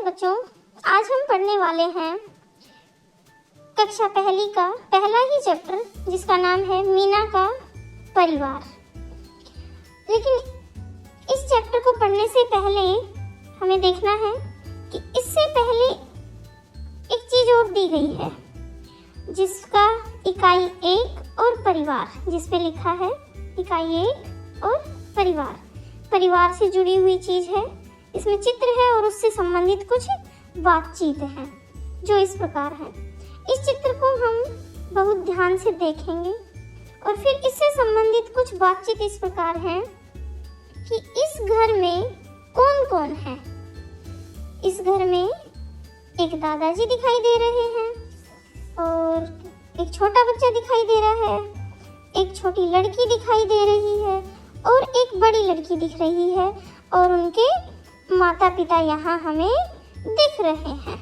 Hello बच्चों, आज हम पढ़ने वाले हैं कक्षा पहली का पहला ही चैप्टर जिसका नाम है मीना का परिवार। लेकिन इस चैप्टर को पढ़ने से पहले हमें देखना है कि इससे पहले एक चीज और दी गई है जिसका इकाई 1 और परिवार, जिस पे लिखा है इकाई 1 और परिवार। परिवार से जुड़ी हुई चीज है, इसमें चित्र है और उससे संबंधित कुछ बातचीत है जो इस प्रकार है। इस चित्र को हम बहुत ध्यान से देखेंगे और फिर इससे संबंधित कुछ बातचीत इस प्रकार है कि इस घर में कौन कौन है। इस घर में एक दादाजी दिखाई दे रहे हैं और एक छोटा बच्चा दिखाई दे रहा है, एक छोटी लड़की दिखाई दे रही है और एक बड़ी लड़की दिख रही है और उनके माता पिता यहाँ हमें दिख रहे हैं।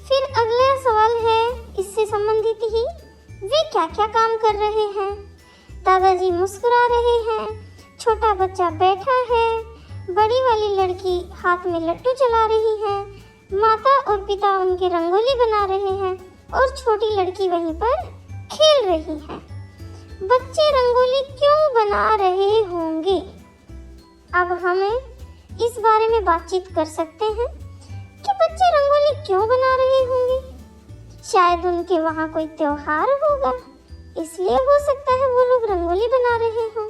फिर अगला सवाल है इससे संबंधित ही, वे क्या क्या काम कर रहे हैं। दादाजी मुस्कुरा रहे हैं, छोटा बच्चा बैठा है, बड़ी वाली लड़की हाथ में लट्टू चला रही है, माता और पिता उनके रंगोली बना रहे हैं और छोटी लड़की वहीं पर खेल रही है। बच्चे रंगोली क्यों बना रहे होंगे? अब हमें इस बारे में बातचीत कर सकते हैं कि बच्चे रंगोली क्यों बना रहे होंगे। शायद उनके वहाँ कोई त्योहार होगा, इसलिए हो सकता है वो लोग रंगोली बना रहे हों,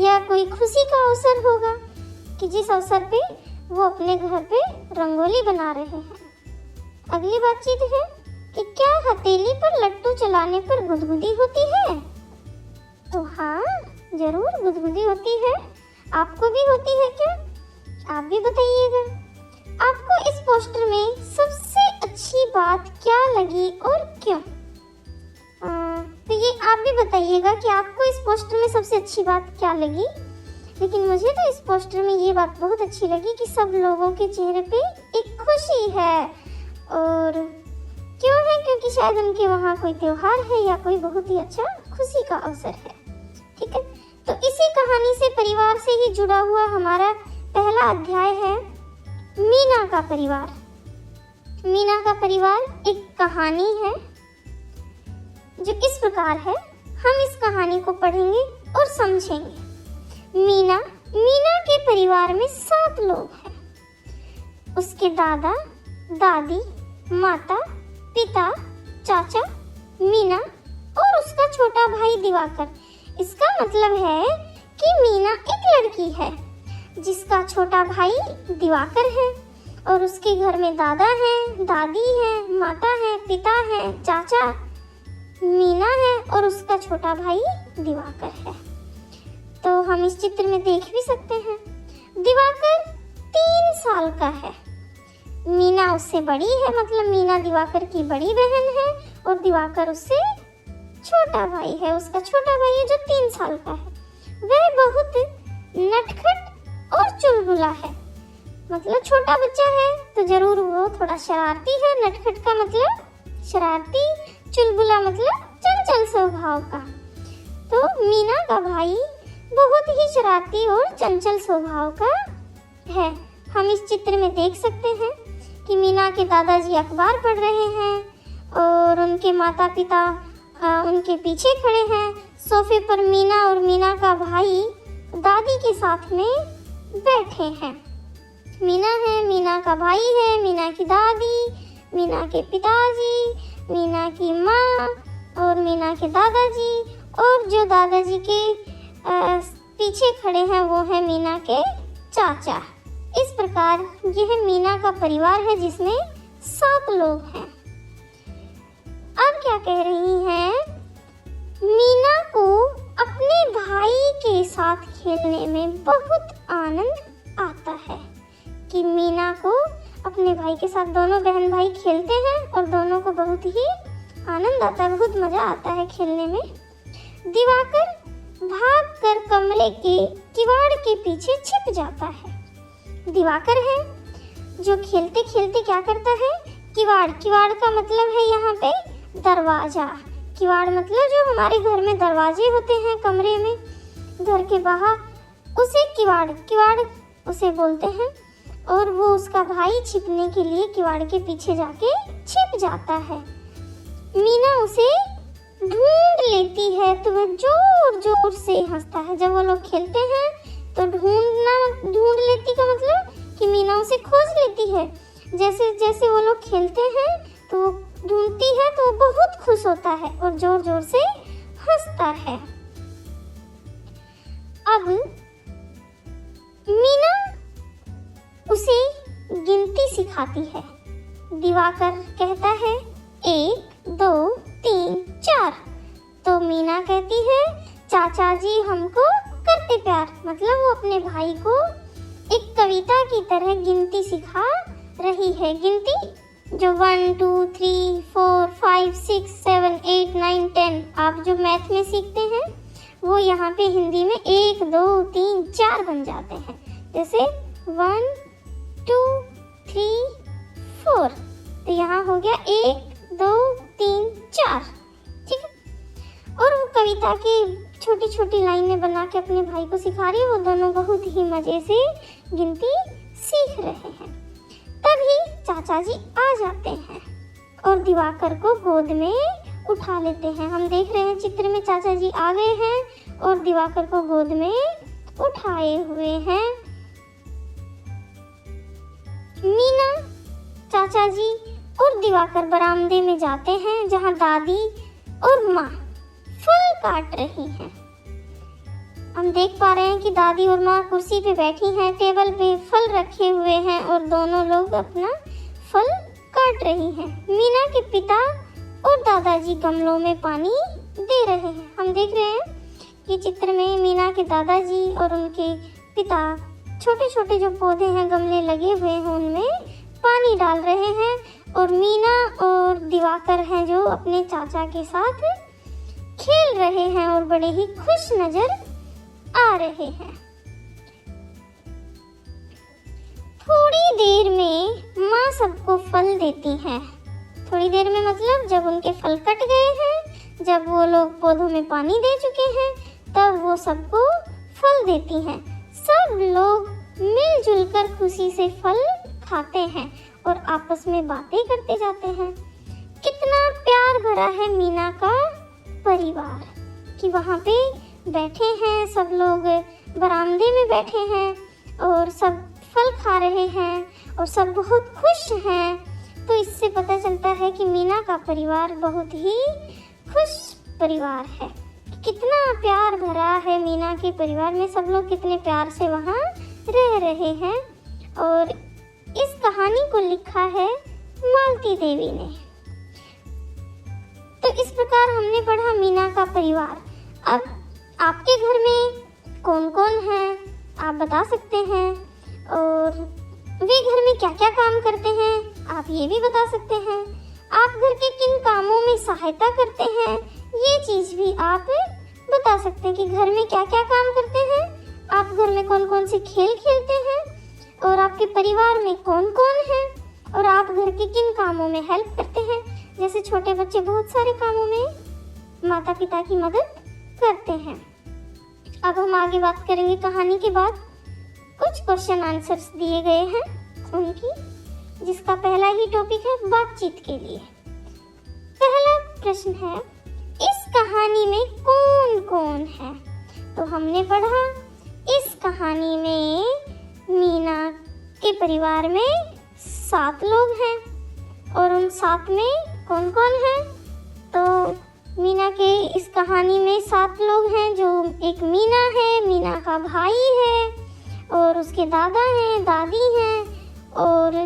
या कोई खुशी का अवसर होगा कि जिस अवसर पे वो अपने घर पे रंगोली बना रहे हैं। अगली बातचीत है कि क्या हथेली पर लट्टू चलाने पर गुदगुदी होती है? तो हाँ, जरूर गुदगुदी होती है। आपको भी होती है क्या? आप भी बताइएगा। आपको इस पोस्टर में सबसे अच्छी बात क्या लगी और क्यों? तो ये आप भी बताइएगा कि आपको इस पोस्टर में सबसे अच्छी बात क्या लगी। लेकिन मुझे तो इस पोस्टर में ये बात बहुत अच्छी लगी कि सब लोगों के चेहरे पे एक खुशी है। और क्यों है? क्योंकि शायद उनके वहाँ कोई त्योहार है या कोई बहुत ही अच्छा खुशी का अवसर है। ठीक है, तो इसी कहानी से परिवार से ही जुड़ा हुआ हमारा पहला अध्याय है मीना का परिवार। मीना का परिवार एक कहानी है जो इस प्रकार है। हम इस कहानी को पढ़ेंगे और समझेंगे। मीना के परिवार में 7 लोग हैं। उसके दादा, दादी, माता, पिता, चाचा, मीना और उसका छोटा भाई दिवाकर। इसका मतलब है कि मीना एक लड़की है जिसका छोटा भाई दिवाकर है और उसके घर में दादा है, दादी है, माता है, पिता है, चाचा, मीना है और उसका छोटा भाई दिवाकर है। तो हम इस चित्र में देख भी सकते हैं दिवाकर 3 साल का है। मीना उससे बड़ी है, मतलब मीना दिवाकर की बड़ी बहन है और दिवाकर उससे छोटा भाई है। उसका छोटा भाई है जो 3 साल का है। वह बहुत नटखट और चुलबुला है। मतलब छोटा बच्चा है तो जरूर वो थोड़ा शरारती है। नटखट का मतलब शरारती, चुलबुला मतलब चंचल स्वभाव का। तो मीना का भाई बहुत ही शरारती और चंचल स्वभाव का है। हम इस चित्र में देख सकते हैं कि मीना के दादाजी अखबार पढ़ रहे हैं और उनके माता पिता उनके पीछे खड़े हैं। सोफे पर मीना और मीना का भाई दादी के साथ में बैठे हैं। मीना है, मीना का भाई है, मीना की दादी, मीना के पिताजी, मीना की माँ और मीना के दादाजी, और जो दादाजी के पीछे खड़े हैं वो है मीना के चाचा। इस प्रकार यह मीना का परिवार है जिसमें 7 लोग हैं। अब क्या कह रही हैं? मीना को अपने भाई के साथ खेलने में बहुत आनंद आता है। कि मीना को अपने भाई के साथ, दोनों बहन भाई खेलते हैं और दोनों को बहुत ही आनंद आता है, बहुत मजा आता है खेलने में। दिवाकर भागकर कमरे के किवाड़ के पीछे छिप जाता है। दिवाकर है जो खेलते खेलते क्या करता है? किवाड़ का मतलब है यहाँ पे दरवाजा। किवाड़ मतलब जो हमारे घर में दरवाजे होते हैं कमरे में, घर के बाहर, उसे किवाड़ उसे बोलते हैं। और वो उसका भाई छिपने के लिए किवाड़ के पीछे जाके छिप जाता है। मीना उसे ढूंढ लेती है तो वह जोर जोर से हंसता है। जब वो लोग खेलते हैं तो ढूंढ लेती का मतलब कि मीना उसे खोज लेती है। जैसे जैसे वो लोग खेलते हैं तो वो ढूंढती है तो वो बहुत खुश होता है और जोर जोर से हंसता है। अब मीना उसे गिनती सिखाती है। दिवाकर कहता है 1 2 3 4। तो मीना कहती है चाचा जी हमको करते प्यार, मतलब वो अपने भाई को एक कविता की तरह गिनती सिखा रही है। गिनती जो 1 2 3 4 5 6 7 8 9 10 आप जो मैथ में सीखते हैं वो यहाँ पे हिंदी में 1 2 3 4 बन जाते हैं। जैसे 1 2 3 4, तो यहाँ हो गया 1 2 3 4, ठीक है। और वो कविता की छोटी छोटी लाइनें बना के अपने भाई को सिखा रही है। वो दोनों बहुत ही मजे से गिनती सीख रहे हैं। तभी चाचा जी आ जाते हैं और दिवाकर को गोद में उठा लेते हैं। हम देख रहे हैं चित्र में चाचा जी आ गए हैं और दिवाकर को गोद में उठाए हुए हैं। मीना, चाचा जी और दिवाकर बरामदे में जाते हैं जहां दादी और माँ फल काट रही हैं। हम देख पा रहे हैं कि दादी और माँ कुर्सी पे बैठी हैं, टेबल पे फल रखे हुए हैं और दोनों लोग अपना फल काट रही हैं। मीना के पिता और दादाजी गमलों में पानी दे रहे हैं। हम देख रहे हैं कि चित्र में मीना के दादाजी और उनके पिता छोटे छोटे जो पौधे हैं गमले लगे हुए हैं उनमें पानी डाल रहे हैं और मीना और दिवाकर हैं जो अपने चाचा के साथ खेल रहे हैं और बड़े ही खुश नजर आ रहे हैं। थोड़ी देर में माँ सबको फल देती हैं। थोड़ी देर में मतलब जब उनके फल कट गए हैं, जब वो लोग पौधों में पानी दे चुके हैं, तब वो सबको फल देती हैं। सब लोग मिलजुल कर खुशी से फल खाते हैं और आपस में बातें करते जाते हैं। कितना प्यार भरा है मीना का परिवार कि वहाँ पे बैठे हैं सब लोग, बरामदे में बैठे हैं और सब फल खा रहे हैं और सब बहुत खुश हैं। तो इससे पता चलता है कि मीना का परिवार बहुत ही खुश परिवार है। कितना प्यार भरा है मीना के परिवार में, सब लोग कितने प्यार से वहाँ रह रहे हैं। और इस कहानी को लिखा है मालती देवी ने। तो इस प्रकार हमने पढ़ा मीना का परिवार। अब आपके घर में कौन कौन है आप बता सकते हैं और वे घर में क्या क्या काम करते हैं आप ये भी बता सकते हैं। आप घर के किन कामों में सहायता करते हैं ये चीज़ भी आप बता सकते हैं कि घर में क्या क्या काम करते हैं, आप घर में कौन कौन से खेल खेलते हैं और आपके परिवार में कौन कौन है और आप घर के किन कामों में हेल्प करते हैं। जैसे छोटे बच्चे बहुत सारे कामों में माता पिता की मदद करते हैं। अब हम आगे बात करेंगे कहानी के बाद। कुछ क्वेश्चन आंसर्स दिए गए हैं उनकी, जिसका पहला ही टॉपिक है बातचीत के लिए। पहला प्रश्न है इस कहानी में कौन कौन है। तो हमने पढ़ा इस कहानी में मीना के परिवार में 7 लोग हैं और उन 7 में कौन कौन है। तो मीना के इस कहानी में 7 लोग हैं, जो एक मीना है, मीना का भाई है और उसके दादा हैं, दादी हैं और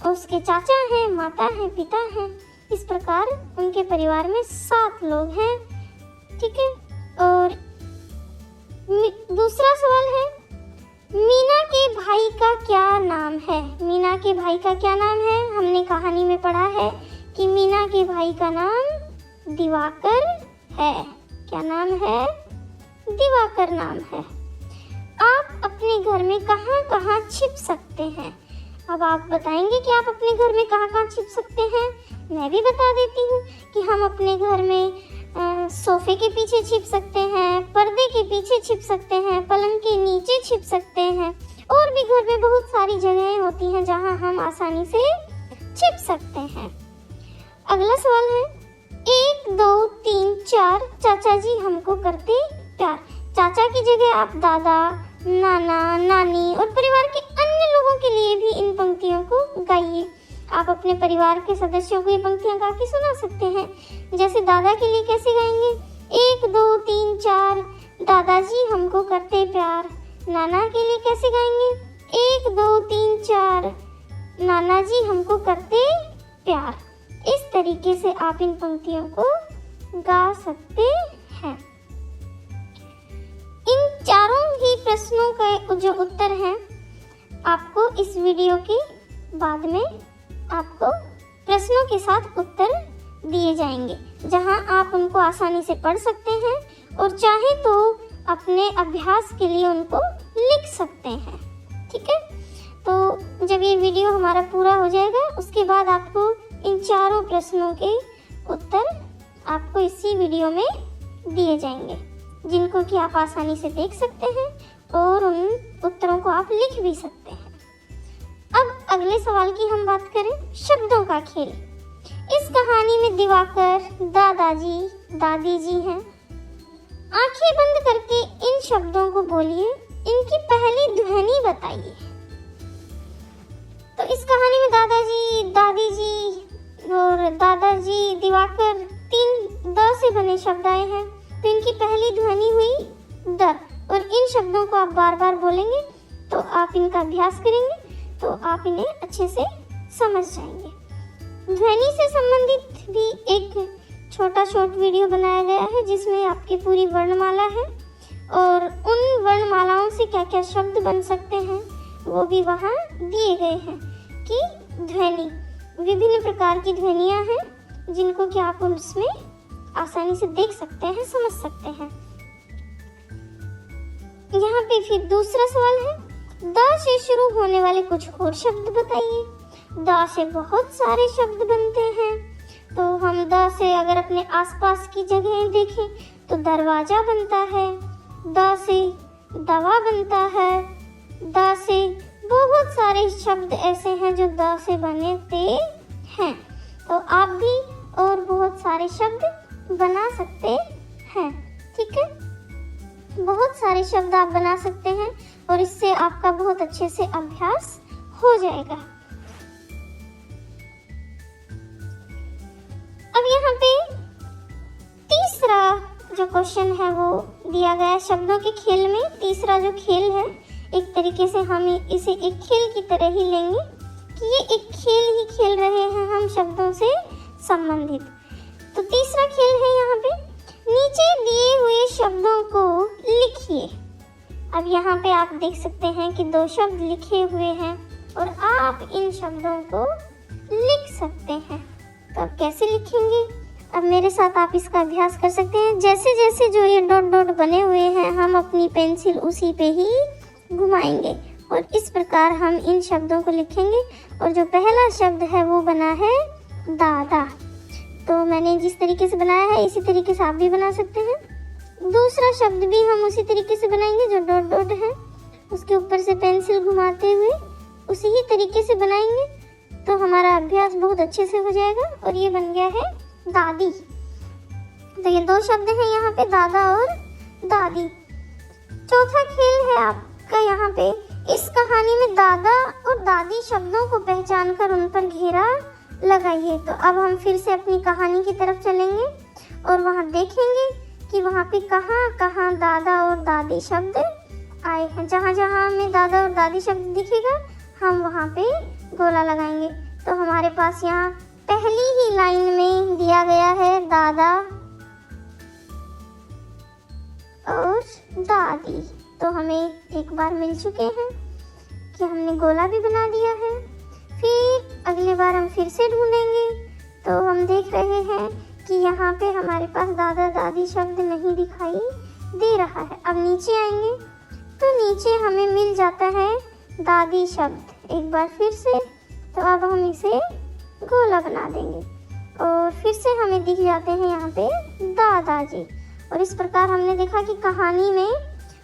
उसके चाचा हैं, माता है, पिता है। इस प्रकार उनके परिवार में 7 लोग हैं, ठीक है। और दूसरा सवाल है मीना के भाई का क्या नाम है। मीना के भाई का क्या नाम है। हमने कहानी में पढ़ा है कि मीना के भाई का नाम दिवाकर है। क्या नाम है। दिवाकर नाम है। आप अपने घर में कहाँ कहाँ छिप सकते हैं। अब आप बताएंगे कि आप अपने घर में कहाँ कहाँ छिप सकते हैं। मैं भी बता देती हूँ कि हम अपने घर में सोफे के पीछे छिप सकते हैं, पर्दे के पीछे छिप सकते हैं, पलंग के नीचे छिप सकते हैं और भी घर में बहुत सारी जगहें होती हैं जहां हम आसानी से छिप सकते हैं। अगला सवाल है 1 2 3 4 चाचा जी हमको करते प्यार। चाचा की जगह आप दादा, नाना, नानी और परिवार के अन्य लोगों के लिए भी इन पंक्तियों को गाइए। आप अपने परिवार के सदस्यों को ये पंक्तियां गा के सुना सकते हैं। जैसे दादा के लिए कैसे गाएंगे? 1 2 3 4 दादाजी हमको करते प्यार। नाना के लिए कैसे गाएंगे? 1 2 3 4 नाना जी हमको करते प्यार। इस तरीके से आप इन पंक्तियों को गा सकते हैं। इन चारों ही प्रश्नों का जो उत्तर है आपको इस वीडियो के बाद में आपको प्रश्नों के साथ उत्तर दिए जाएंगे, जहां आप उनको आसानी से पढ़ सकते हैं और चाहे तो अपने अभ्यास के लिए उनको लिख सकते हैं। ठीक है, तो जब ये वीडियो हमारा पूरा हो जाएगा उसके बाद आपको इन चारों प्रश्नों के उत्तर आपको इसी वीडियो में दिए जाएंगे, जिनको कि आप आसानी से देख सकते हैं और उन उत्तरों को आप लिख भी सकते हैं। अब अगले सवाल की हम बात करें, शब्दों का खेल। इस कहानी में दिवाकर, दादाजी, दादी जी हैं। आंखें बंद करके इन शब्दों को बोलिए, इनकी पहली ध्वनि बताइए। तो इस कहानी में दादाजी, दादी जी और दादाजी, दिवाकर 3 द से बने शब्द आए हैं, तो इनकी पहली ध्वनि हुई द, और इन शब्दों को आप बार बार बोलेंगे तो आप इनका अभ्यास करेंगे तो आप इन्हें अच्छे से समझ जाएंगे। ध्वनि से संबंधित भी एक छोटा शॉर्ट वीडियो बनाया गया है जिसमें आपकी पूरी वर्णमाला है और उन वर्णमालाओं से क्या क्या शब्द बन सकते हैं वो भी वहाँ दिए गए हैं कि ध्वनि विभिन्न प्रकार की ध्वनियाँ हैं जिनको कि आप उसमें आसानी से देख सकते हैं, समझ सकते हैं। यहाँ पे फिर दूसरा सवाल है, द से शुरू होने वाले कुछ और शब्द बताइए। द से बहुत सारे शब्द बनते हैं, तो हम द से अगर अपने आसपास की जगह देखें तो दरवाजा बनता है, द से दवा बनता है, द से बहुत सारे शब्द ऐसे हैं जो द से बनते हैं। तो आप भी और बहुत सारे शब्द बना सकते हैं। ठीक है, बहुत सारे शब्द आप बना सकते हैं और इससे आपका बहुत अच्छे से अभ्यास हो जाएगा। अब यहाँ पे तीसरा जो क्वेश्चन है वो दिया गया है शब्दों के खेल में। तीसरा जो खेल है एक तरीके से हम इसे एक खेल की तरह ही लेंगे कि ये एक खेल ही खेल रहे हैं हम शब्दों से संबंधित। तो तीसरा खेल है यहाँ पे, नीचे दिए हुए शब्दों को लिखिए। अब यहाँ पे आप देख सकते हैं कि 2 शब्द लिखे हुए हैं और आप इन शब्दों को लिख सकते हैं। तो अब कैसे लिखेंगे? अब मेरे साथ आप इसका अभ्यास कर सकते हैं। जैसे जैसे जो ये डॉट डॉट बने हुए हैं हम अपनी पेंसिल उसी पे ही घुमाएंगे और इस प्रकार हम इन शब्दों को लिखेंगे। और जो पहला शब्द है वो बना है दादा। तो मैंने जिस तरीके से बनाया है इसी तरीके से आप भी बना सकते हैं। दूसरा शब्द भी हम उसी तरीके से बनाएंगे, जो डॉट डॉट है उसके ऊपर से पेंसिल घुमाते हुए उसी ही तरीके से बनाएंगे तो हमारा अभ्यास बहुत अच्छे से हो जाएगा। और ये बन गया है दादी। तो ये 2 शब्द हैं यहाँ पे, दादा और दादी। चौथा खेल है आपका यहाँ पे, इस कहानी में दादा और दादी शब्दों को पहचान कर उन पर घेरा लगाइए। तो अब हम फिर से अपनी कहानी की तरफ चलेंगे और वहाँ देखेंगे कि वहाँ पे कहाँ कहाँ दादा और दादी शब्द आए हैं। जहाँ जहाँ हमें दादा और दादी शब्द दिखेगा हम वहाँ पे गोला लगाएंगे। तो हमारे पास यहाँ पहली ही लाइन में दिया गया है दादा और दादी। तो हमें एक बार मिल चुके हैं कि हमने गोला भी बना दिया है। फिर अगली बार हम फिर से ढूंढेंगे तो हम देख रहे हैं कि यहाँ पे हमारे पास दादा दादी शब्द नहीं दिखाई दे रहा है। अब नीचे आएंगे तो नीचे हमें मिल जाता है दादी शब्द एक बार फिर से। तो अब हम इसे गोला बना देंगे और फिर से हमें दिख जाते हैं यहाँ पे दादाजी। और इस प्रकार हमने देखा कि कहानी में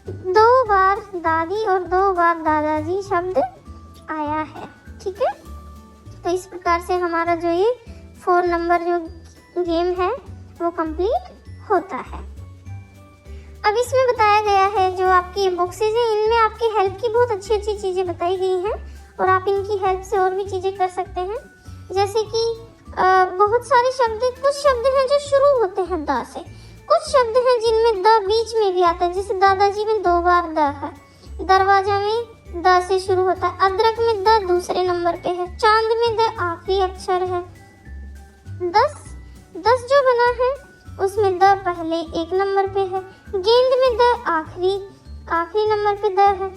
2 बार दादी और 2 बार दादाजी शब्द आया है। ठीक है, तो इस प्रकार से हमारा जो ये 4 नंबर जो गेम है वो कंप्लीट होता है। अब इसमें बताया गया है जो आपकी बॉक्सेज हैं, इनमें आपकी हेल्प की बहुत अच्छी अच्छी चीज़ें बताई गई हैं और आप इनकी हेल्प से और भी चीज़ें कर सकते हैं। जैसे कि बहुत सारे शब्द, कुछ शब्द हैं जो शुरू होते हैं द से, कुछ शब्द हैं जिनमें द बीच में भी आता है। जैसे दादाजी में 2 बार द है, दरवाजा में द से शुरू होता है, अदरक में द दूसरे नंबर पे है, चांद में द आखिरी अक्षर है, 10 जो बना है उसमें द पहले 1 नंबर पे है, गेंद में द आखिरी नंबर पे द है।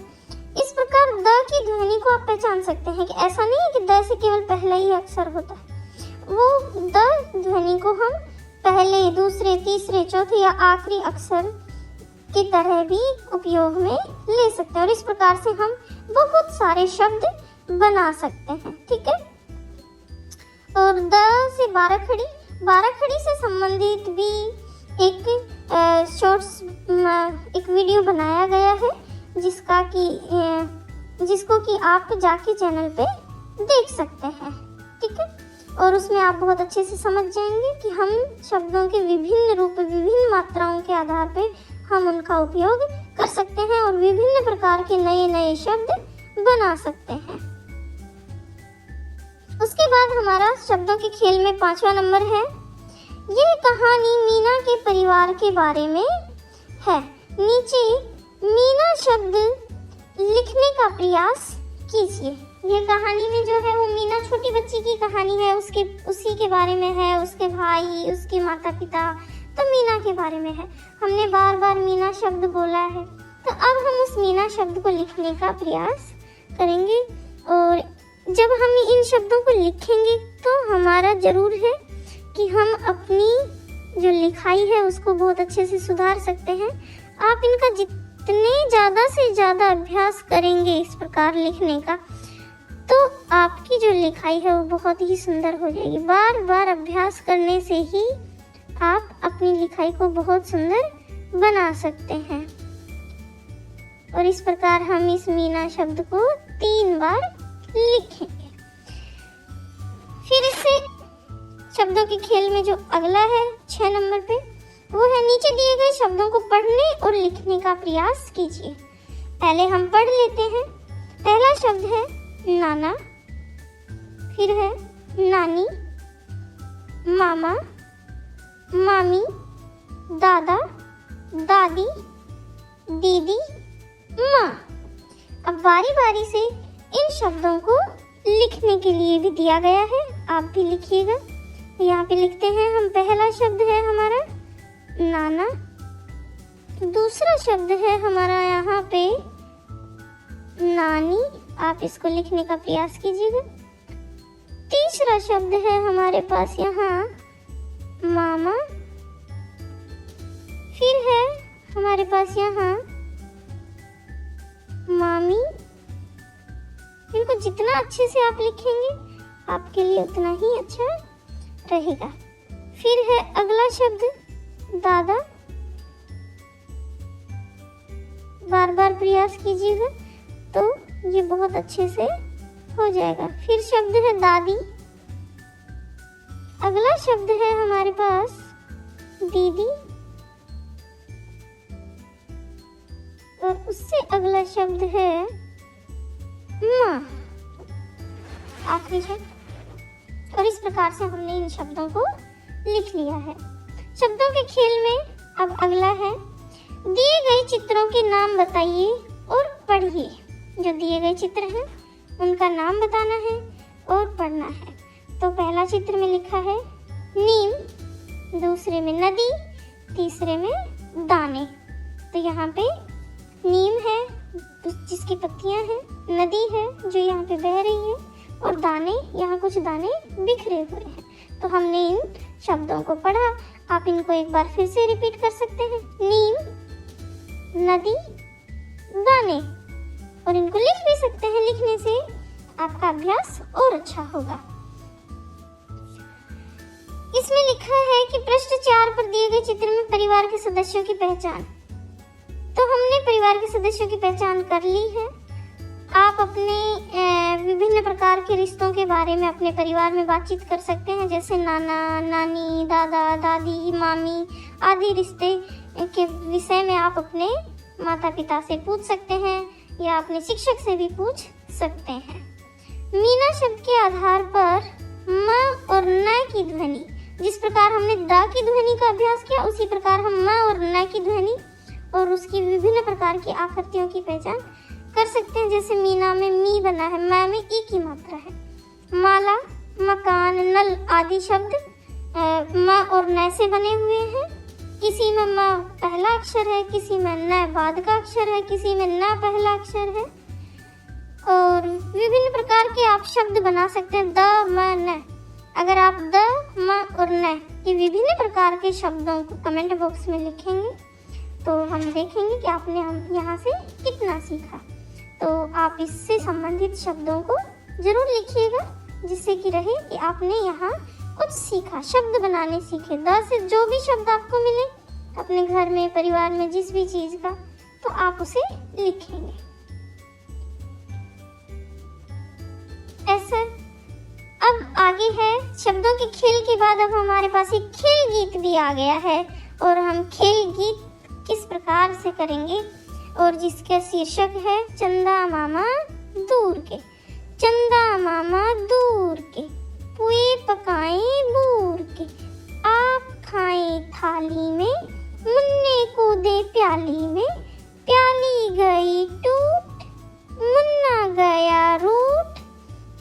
इस प्रकार द की ध्वनि को आप पहचान सकते हैं कि ऐसा नहीं है कि द से केवल पहला ही अक्षर होता है, वो द ध्वनि को हम पहले, दूसरे, तीसरे, चौथे या आखिरी अक्षर की तरह भी उपयोग में ले सकते हैं और इस प्रकार से हम बहुत सारे शब्द बना सकते हैं। ठीक है, और द से 12 खड़ी से संबंधित भी एक शॉर्ट्स एक वीडियो बनाया गया है जिसको कि आप जाके चैनल पे देख सकते हैं। ठीक है, और उसमें आप बहुत अच्छे से समझ जाएंगे कि हम शब्दों के विभिन्न रूप, विभिन्न मात्राओं के आधार पे हम उनका उपयोग कर सकते हैं और विभिन्न प्रकार के नए नए शब्द बना सकते हैं। उसके बाद हमारा शब्दों के खेल में 5वां नंबर है। यह कहानी मीना के परिवार के बारे में है। नीचे मीना शब्द लिखने का प्रयास कीजिए। यह कहानी में जो है वो मीना छोटी बच्ची की कहानी है, उसी के बारे में है, उसके भाई, उसके माता पिता, तो मीना के बारे में है। हमने बार बार मीना शब्द बोला है, तो अब हम उस मीना शब्द को लिखने का प्रयास करेंगे और जब हम इन शब्दों को लिखेंगे तो हमारा जरूर है कि हम अपनी जो लिखाई है उसको बहुत अच्छे से सुधार सकते हैं। आप इनका जितने ज़्यादा से ज़्यादा अभ्यास करेंगे इस प्रकार लिखने का, तो आपकी जो लिखाई है वो बहुत ही सुंदर हो जाएगी। बार बार अभ्यास करने से ही आप अपनी लिखाई को बहुत सुंदर बना सकते हैं। और इस प्रकार हम इस मीना शब्द को 3 बार लिखेंगे। फिर इससे शब्दों के खेल में जो अगला है 6 नंबर पे, वो है नीचे दिए गए शब्दों को पढ़ने और लिखने का प्रयास कीजिए। पहले हम पढ़ लेते हैं। पहला शब्द है नाना, फिर है नानी, मामा, मामी, दादा, दादी, दीदी, माँ। अब बारी बारी से इन शब्दों को लिखने के लिए भी दिया गया है, आप भी लिखिएगा। यहाँ पे लिखते हैं हम। पहला शब्द है हमारा नाना, दूसरा शब्द है हमारा यहाँ पे नानी, आप इसको लिखने का प्रयास कीजिएगा। तीसरा शब्द है हमारे पास यहाँ मामा, फिर है हमारे पास यहाँ मामी। इनको जितना अच्छे से आप लिखेंगे आपके लिए उतना ही अच्छा रहेगा। फिर है अगला शब्द दादा, बार बार प्रयास कीजिएगा तो ये बहुत अच्छे से हो जाएगा। फिर शब्द है दादी, अगला शब्द है हमारे पास दीदी, और उससे अगला शब्द है माँ, आखिरी शब्द। और इस प्रकार से हमने इन शब्दों को लिख लिया है। शब्दों के खेल में अब अगला है दिए गए चित्रों के नाम बताइए और पढ़िए। जो दिए गए चित्र हैं उनका नाम बताना है और पढ़ना है। तो पहला चित्र में लिखा है नीम, दूसरे में नदी, तीसरे में दाने। तो यहाँ पे नीम है जिसकी पत्तियां हैं, नदी है जो यहाँ पे बह रही है, और दाने, यहाँ कुछ दाने बिखरे हुए हैं। तो हमने इन शब्दों को पढ़ा। आप इनको एक बार फिर से रिपीट कर सकते हैं। नीम, नदी, दाने, और इनको लिख भी सकते हैं। लिखने से आपका अभ्यास और अच्छा होगा। इसमें लिखा है कि पृष्ठ 4 पर दिए गए चित्र में परिवार के सदस्यों की पहचान। तो हमने परिवार के सदस्यों की पहचान कर ली है। आप अपने विभिन्न प्रकार के रिश्तों के बारे में अपने परिवार में बातचीत कर सकते हैं, जैसे नाना, नानी, दादा, दादी, मामी आदि रिश्ते के विषय में आप अपने माता पिता से पूछ सकते हैं या अपने शिक्षक से भी पूछ सकते हैं। मीना शब्द के आधार पर म और न की ध्वनि, जिस प्रकार हमने द की ध्वनि का अभ्यास किया, उसी प्रकार हम म और न की ध्वनि और उसकी विभिन्न प्रकार की आकृतियों की पहचान कर सकते हैं। जैसे मीना में मी बना है, म में ई की मात्रा है। माला, मकान, नल आदि शब्द म और न से बने हुए हैं। किसी में म पहला अक्षर है, किसी में न बाद का अक्षर है, किसी में न पहला अक्षर है। और विभिन्न प्रकार के आप शब्द बना सकते हैं, द, म, न। अगर आप द, म और न के विभिन्न प्रकार के शब्दों को कमेंट बॉक्स में लिखेंगे तो हम देखेंगे कि आपने यहाँ से कितना सीखा। तो आप इससे संबंधित शब्दों को जरूर लिखिएगा, जिससे कि रहे कि आपने यहाँ कुछ सीखा, शब्द बनाने सीखे। द से जो भी शब्द आपको मिले अपने घर में, परिवार में, जिस भी चीज का, तो आप उसे लिखेंगे। ऐसा अब आगे है शब्दों के खेल के बाद अब हमारे पास एक खेल गीत भी आ गया है और हम खेल गीत किस प्रकार से करेंगे और जिसका शीर्षक है चंदा मामा दूर के। चंदा मामा दूर के, पुए पकाए बूर के, आप खाए थाली में, मुन्ने को दे प्याली में, प्याली गई टूट, मुन्ना गया रूठ,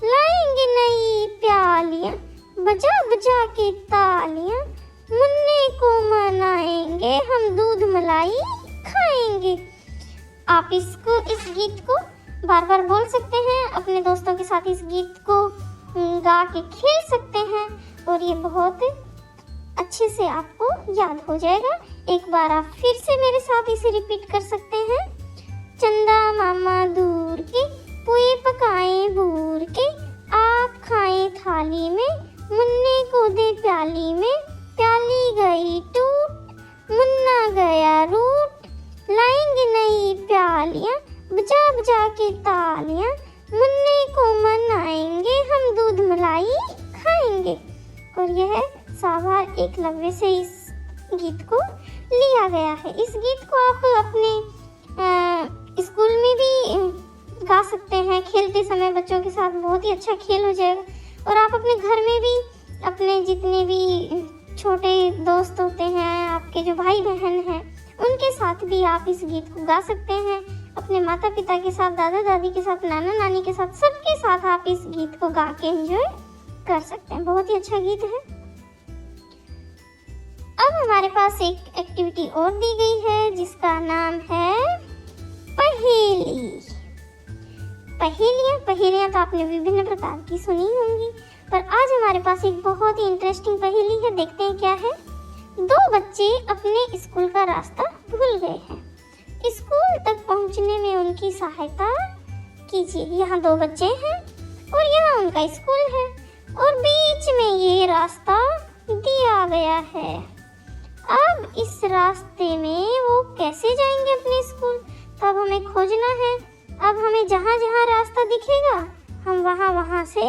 लाएंगे नई प्यालियां, बजा बजा के तालियां, मुन्ने को मनाएंगे, हम दूध मलाई खाएंगे। आप इस गीत को बार बार बोल सकते हैं, अपने दोस्तों के साथ इस गीत को गा के खेल सकते हैं और ये बहुत अच्छे से आपको याद हो जाएगा। एक बार आप फिर से मेरे साथ इसे रिपीट कर सकते हैं। चंदा मामा दूर के, पुए पकाए बूर के, आप खाए थाली में, मुन्ने को दे प्याली में, प्याली गई टूट, मुन्ना गया रूठ, लाएंगे नई प्यालियां, बजा बजा के तालियां, मुन्ने को मनाएंगे, हम दूध मलाई खाएंगे। और यह साभार एकलव्य से इस गीत को लिया गया है। इस गीत को आप अपने स्कूल में भी गा सकते हैं, खेलते समय बच्चों के साथ बहुत ही अच्छा खेल हो जाएगा। और आप अपने घर में भी अपने जितने भी छोटे दोस्त होते हैं, आपके जो भाई बहन हैं, उनके साथ भी आप इस गीत को गा सकते हैं। अपने माता पिता के साथ, दादा दादी के साथ, नाना नानी के साथ, सबके साथ आप इस गीत को गा के एंजॉय कर सकते हैं। बहुत ही अच्छा गीत है। अब हमारे पास एक एक्टिविटी और दी गई है जिसका नाम है पहेली। पहेलियां तो आपने विभिन्न प्रकार की सुनी होंगी, पर आज हमारे पास एक बहुत ही इंटरेस्टिंग पहेली है। देखते हैं क्या है। दो बच्चे अपने स्कूल का रास्ता भूल गए हैं, स्कूल तक पहुंचने में उनकी सहायता कीजिए। यहाँ दो बच्चे हैं और यहाँ उनका स्कूल है और बीच में ये रास्ता दिया गया है। अब इस रास्ते में वो कैसे जाएंगे अपने स्कूल, तब हमें खोजना है। अब हमें जहाँ जहाँ रास्ता दिखेगा हम वहाँ से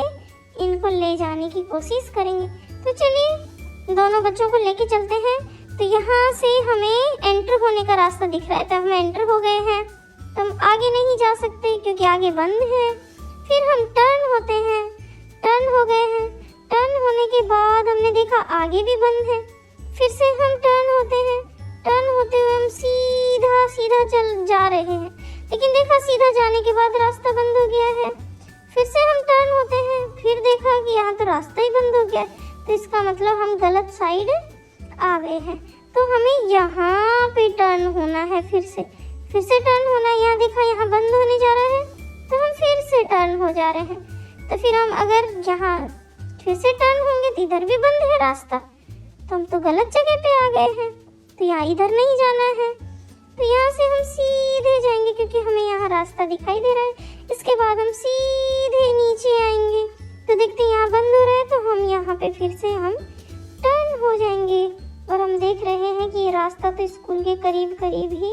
इनको ले जाने की कोशिश करेंगे। तो चलिए दोनों बच्चों को लेके चलते हैं। तो यहाँ से हमें एंटर होने का रास्ता दिख रहा है, तो हम एंटर हो गए हैं। तो हम आगे नहीं जा सकते क्योंकि आगे बंद है। फिर हम टर्न होते हैं, टर्न हो गए हैं। टर्न होने के बाद हमने देखा आगे भी बंद है। फिर से हम टर्न होते हैं, टर्न होते हुए हम सीधा चल जा रहे हैं, लेकिन देखा सीधा जाने के बाद रास्ता बंद हो गया है। फिर से हम टर्न होते हैं, फिर देखा कि यहाँ तो रास्ता ही बंद हो गया है, तो इसका मतलब हम गलत साइड आ गए हैं। तो हमें यहाँ पे टर्न होना है, फिर से टर्न होना है। यहाँ देखा यहाँ बंद होने जा रहा है, तो हम फिर से टर्न हो जा रहे हैं। तो फिर हम अगर यहाँ फिर से टर्न होंगे तो इधर भी बंद है रास्ता, तो हम तो गलत जगह पे आ गए हैं। तो यहाँ इधर नहीं जाना है, तो यहाँ से हम सीधे जाएंगे क्योंकि हमें यहाँ रास्ता दिखाई दे रहा है। इसके बाद हम सीधे नीचे आएंगे, तो देखते हैं यहाँ बंद हो रहा है, तो हम यहाँ पे फिर से हम टर्न हो जाएंगे। और हम देख रहे हैं कि ये रास्ता तो स्कूल के करीब ही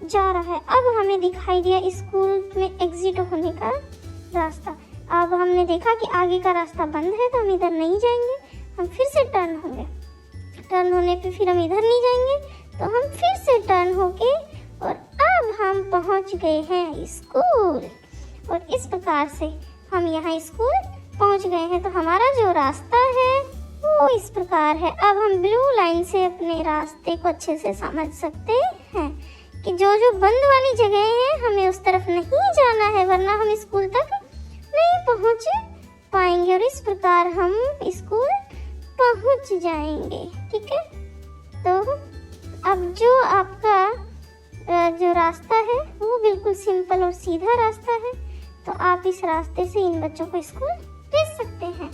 जा रहा है। अब हमें दिखाई दिया स्कूल में एग्जिट होने का रास्ता। अब हमने देखा कि आगे का रास्ता बंद है, तो हम इधर नहीं जाएंगे, हम फिर से टर्न होंगे। टर्न होने पे फिर हम इधर नहीं जाएंगे, तो हम फिर से टर्न होके और अब हम पहुंच गए हैं स्कूल। और इस प्रकार से हम यहाँ स्कूल पहुंच गए हैं। तो हमारा जो रास्ता है वो इस प्रकार है। अब हम ब्लू लाइन से अपने रास्ते को अच्छे से समझ सकते हैं कि जो जो बंद वाली जगह है हमें उस तरफ नहीं जाना है, वरना हम स्कूल तक नहीं पहुंच पाएंगे। और इस प्रकार हम स्कूल पहुंच जाएंगे। ठीक है, तो अब जो आपका जो रास्ता है वो बिल्कुल सिंपल और सीधा रास्ता है। तो आप इस रास्ते से इन बच्चों को स्कूल भेज सकते हैं।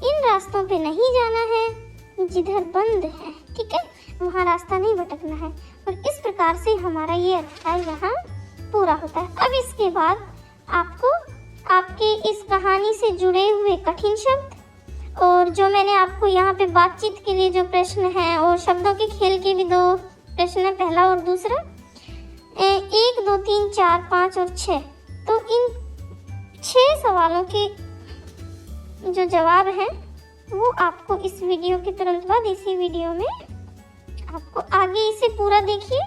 इन रास्तों पे नहीं जाना है जिधर बंद है। ठीक है, वहाँ रास्ता नहीं भटकना है। और इस प्रकार से हमारा ये अध्याय यहाँ पूरा होता है। अब इसके बाद आपको आपके इस कहानी से जुड़े हुए कठिन शब्द और जो मैंने आपको यहाँ पे बातचीत के लिए जो प्रश्न है और शब्दों के खेल के भी 2 प्रश्न है, पहला और दूसरा, 1, 2, 3, 4, 5 और 6। तो इन 6 सवालों के जो जवाब है वो आपको इस वीडियो के तुरंत बाद इसी वीडियो में आपको आगे इसे पूरा देखिए,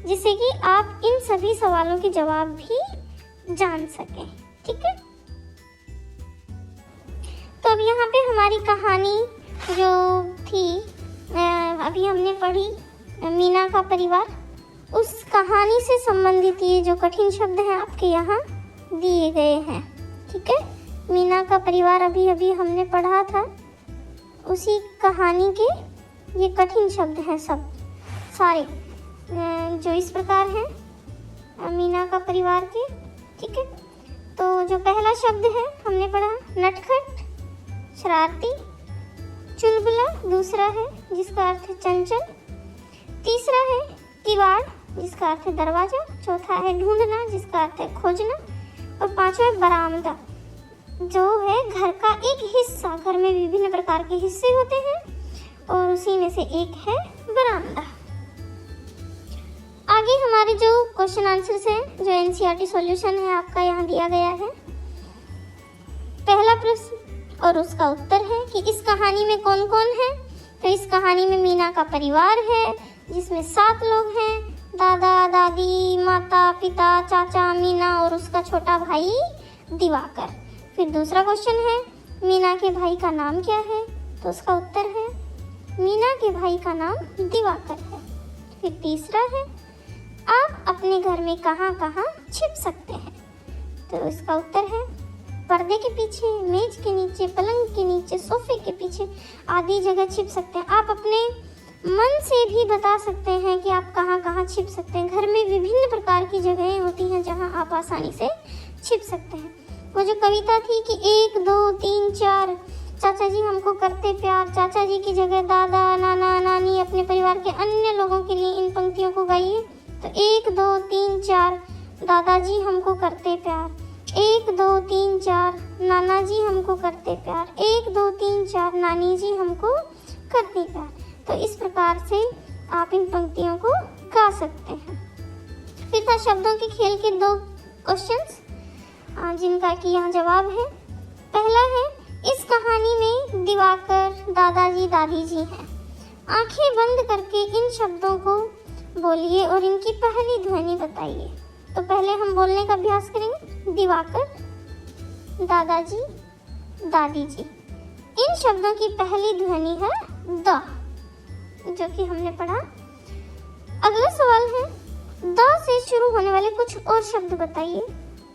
जिससे कि आप इन सभी सवालों के जवाब भी जान सकें। ठीक है, तो अब यहाँ पे हमारी कहानी जो थी अभी हमने पढ़ी मीना का परिवार, उस कहानी से संबंधित ये जो कठिन शब्द हैं आपके यहाँ दिए गए हैं। ठीक है, मीना का परिवार अभी अभी हमने पढ़ा था, उसी कहानी के ये कठिन शब्द हैं सब सारे जो इस प्रकार हैं मीना का परिवार के। ठीक है, तो जो पहला शब्द है हमने पढ़ा नटखट, शरारती, चुलबुला दूसरा है जिसका अर्थ है चंचल, तीसरा है किवाड़ जिसका अर्थ है दरवाजा, चौथा है ढूंढना जिसका अर्थ है खोजना, और पांचवा है बरामदा जो है घर का एक हिस्सा। घर में विभिन्न प्रकार के हिस्से होते हैं और उसी में से एक है बरामदा। आगे हमारे जो क्वेश्चन आंसर्स हैं, जो एनसीईआरटी सॉल्यूशन है आपका यहाँ दिया गया है। पहला प्रश्न और उसका उत्तर है कि इस कहानी में कौन कौन है। तो इस कहानी में मीना का परिवार है जिसमें 7 लोग हैं, दादा दादी, माता पिता, चाचा, मीना और उसका छोटा भाई दिवाकर। फिर दूसरा क्वेश्चन है मीना के भाई का नाम क्या है। तो उसका उत्तर है मीना के भाई का नाम दिवाकर है। फिर तीसरा है आप अपने घर में कहाँ कहाँ छिप सकते हैं। तो इसका उत्तर है पर्दे के पीछे, मेज के नीचे, पलंग के नीचे, सोफे के पीछे आदि जगह छिप सकते हैं। आप अपने मन से भी बता सकते हैं कि आप कहाँ कहाँ छिप सकते हैं। घर में विभिन्न प्रकार की जगहें होती हैं जहाँ आप आसानी से छिप सकते हैं। वो जो कविता थी कि 1, 2, 3, 4 चाचा जी हमको करते प्यार, चाचा जी की जगह दादा, नाना, नानी, अपने परिवार के अन्य लोगों के लिए इन पंक्तियों को गाइए। तो 1, 2, 3, 4 दादाजी हमको करते प्यार, 1, 2, 3, 4 नाना जी हमको करते प्यार, 1, 2, 3, 4 नानी जी हमको करते प्यार। तो इस प्रकार से आप इन पंक्तियों को गा सकते हैं। फिर था शब्दों के खेल के 2 क्वेश्चंस जिनका कि यहाँ जवाब है। पहला है इस कहानी में दिवाकर, दादाजी, दादी जी हैं। आंखें बंद करके इन शब्दों को बोलिए और इनकी पहली ध्वनि बताइए। तो पहले हम बोलने का अभ्यास करेंगे। दिवाकर, दादाजी, दादी जी। इन शब्दों की पहली ध्वनि है द, जो कि हमने पढ़ा। अगला सवाल है द से शुरू होने वाले कुछ और शब्द बताइए।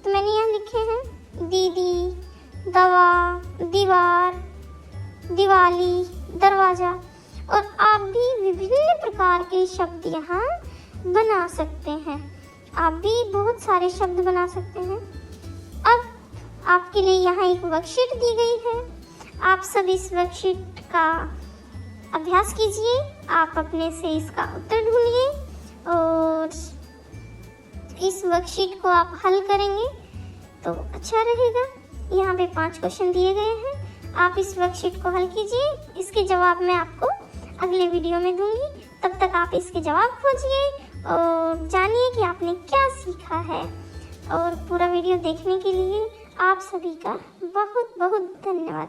तो मैंने यहाँ लिखे हैं दीदी, दवा, दीवार, दिवाली, दरवाजा। और आप भी विभिन्न प्रकार के शब्द यहाँ बना सकते हैं। आप भी बहुत सारे शब्द बना सकते हैं। अब आपके लिए यहाँ एक वर्कशीट दी गई है। आप सब इस वर्कशीट का अभ्यास कीजिए। आप अपने से इसका उत्तर ढूंढिए और इस वर्कशीट को आप हल करेंगे तो अच्छा रहेगा। यहाँ पे 5 क्वेश्चन दिए गए हैं। आप इस वर्कशीट को हल कीजिए। इसके जवाब मैं आपको अगले वीडियो में दूंगी। तब तक आप इसके जवाब खोजिए और जानिए कि आपने क्या सीखा है। और पूरा वीडियो देखने के लिए आप सभी का बहुत बहुत धन्यवाद।